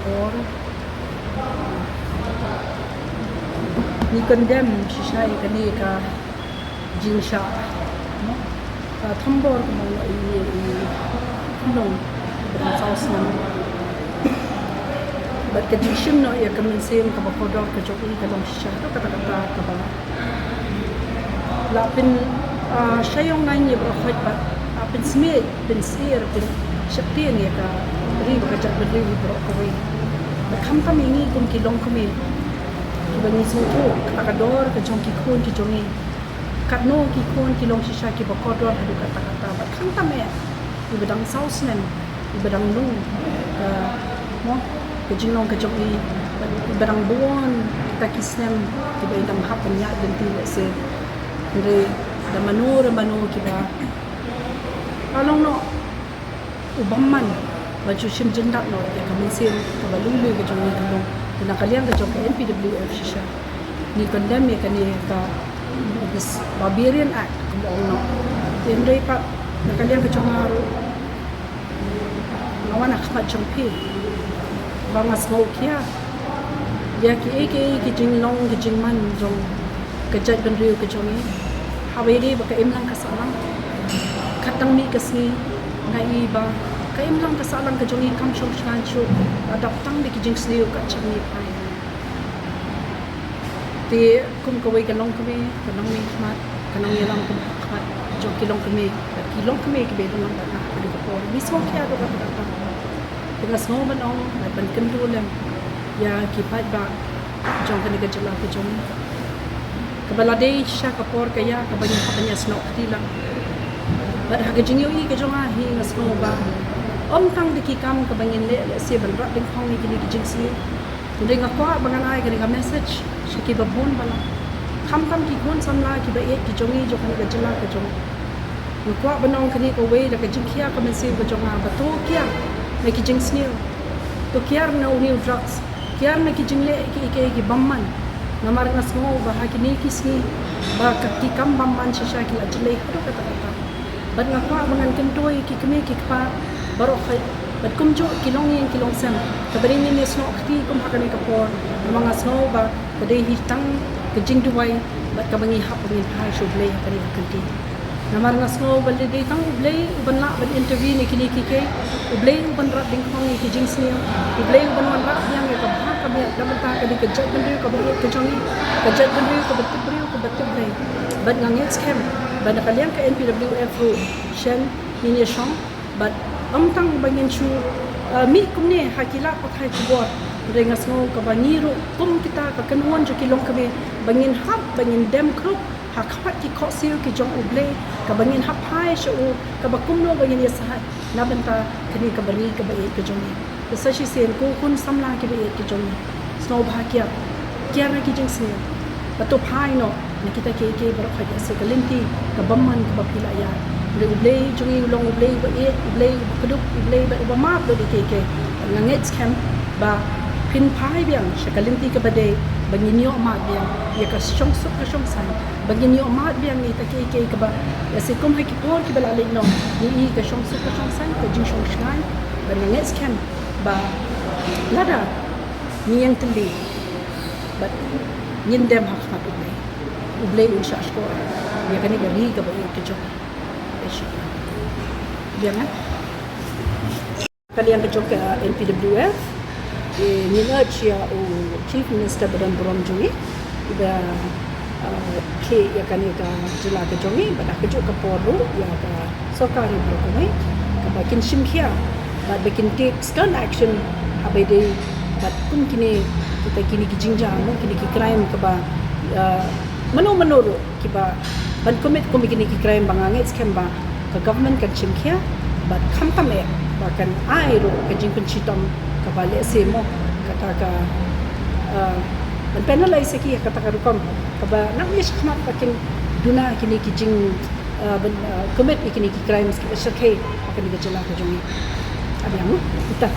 kapor ni condemn shisha kani ka Jingshah no thambor ko mo i nong berang Snem but ka jishim no ya kamen sem ka bakodor ka joki ka long shisha to kata-kata ka ba la pin shayong nai ni ba khoi ba pin sme pin sir pin shakti ni ka ri ba ka jat ri bro ko wi kham tam ini kum kilong kami bani sutu kador ke jong ki khun ki jongi kadno ki khun ki long shisha ki bakodor hadu kata-kata ba kham tam ya di bedang Snem di bedang lu ke mo ke jinong ke jongi di bedang bon kita ki Snem di bedang hap nya dan ti se re da manu ki ba along no ubamman baju shim jendak no ya kamen sen ka balulu ke jongi dulu dan kalian ke jong Npwf shisha ni condemn ya kani ka this barbarian act ko no tendai pa kalian ke jong haru awan akhmat jong pi bangas mau kia ya ki jinglong ki jingman jong kejat benriu ke jongi haweri ba ka imlang kasalang katang mi kasni ngai ba ka imlang kasalang ke jongi kam shong shan chu adap tang de ki jing sliu ka chani pai ti kum ko wei ka long kami ka long mi khmat ka long yelang kum khmat jo ki long kami ki be long ba na ka ko mi so kya do ka ta dengan semua menong ban kendulem ya ki pai ba jong ka ni ka jala ka jong ka balade sha ka por ka ya ka banyak katanya sno tilang ba ha ka jing yo i ka jong a hi ngasno ba om tang de ki kam ka bangin le se ban rat ding khong ni ki jing si ding akwa bangan ai ka message shiki ba bon bala kham kam ki gon samla ki ba e ki jongi jo kan ga jala ka jong akwa banong kani ko we da ka jing khia ka men se ba jong a ba to kya me ki jing snil to kyar na uni drugs kyar me ki jing le ki bamman namar ngasmo ba ha ki ni ki sni ba ka ki kam bamman shisha ki la jale ko ka ta ban akwa bangan ken toy ki kme ki pa baro khay bat kum jo kilong sam kabari ni sno khti kum hakani ka por mga sno ba kadai hitang kejing duwai bat kabangi hap ni ha shuble kani kanti namar nga sno bal dei tang blei ban la ban interview ni kini ki blei ban rat ding khong ni kijing sni blei ban wan rat yang ka ba ka be da ban ta ka di ka jat ban ri ka ba ka jongi ka jat ban ri ka bat bri ka bat blei bat nga ngets kem ban kalian ka Npwf ru shen ni shong bat tang bangin chu mi kumne hakila pathai kubor rengas ngo ka bangiru kum kita ka kanwon jo kilong kabe bangin hap bangin dem krup hakhat ki kho sil ki jong uble ka bangin hap hai shu ka bakum no bangin ya sahat na banta kani ka bani ka bai ka jong ni sa shi sen ko kun samla ki bai ki jong snow bhakya kya na ki jing sen pato phai no na kita ke bar kha se kalinti ka bamman ka bapila ya ublei jungi long ublei ba e ublei keduk ublei ba ubama do di keke ngangets kem ba pin pai biang shakalinti ka bade bangin yo ma biang ya ka shong sok ka shong san bangin yo ma biang ni ta keke ka ba ya se kom ha ki por ki bala le no ni ka shong sok ka shong san ka jing shong shnai ba ngangets kem ba lada ni yang teli ba nyin dem hak fa ublei unsha shko ya kani ga ri ka ba ke jong jangan kalian kejok ke Npwf ni urge ya Chief Minister badan berom jungi ida ke ya kan ya jela ke jungi pada kejok ke poru ya ka sokari berkomai ka bakin simkhia ba bakin take stern action abai dei bat kum kini kita kini ki Jingshah kini ki crime ka ba mano ki ba ban commit ko mikini ki crime banganget scam ba ka government kan chimkhia bat kham pame ba kan ai ro ka jing kun chitom ka bale se mo kata ka ban penalize ki kata ka rukom ka ba nang is khmat pakin duna kini ki jing ban commit ikini ki crimes ki shakhe akan dijela ka jongi abiang kita